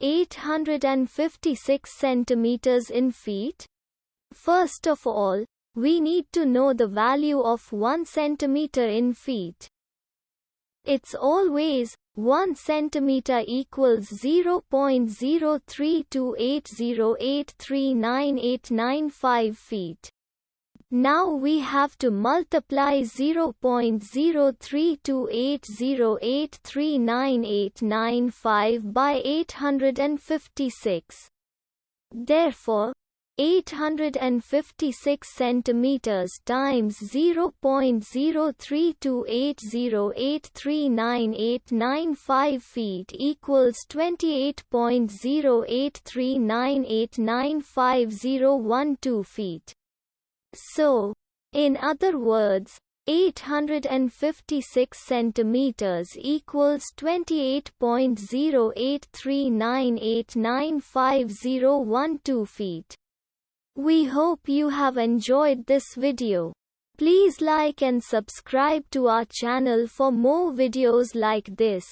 856 centimeters in feet? First of all, we need to know the value of 1 centimeter in feet. It's always 1 centimeter equals 0.03280839895 feet. Now we have to multiply 0.03280839895 by 856. Therefore, 856 centimeters times 0.03280839895 feet equals 28.083989512 feet. So, in other words, 856 centimeters equals 28.083989512 feet. We hope you have enjoyed this video. Please like and subscribe to our channel for more videos like this.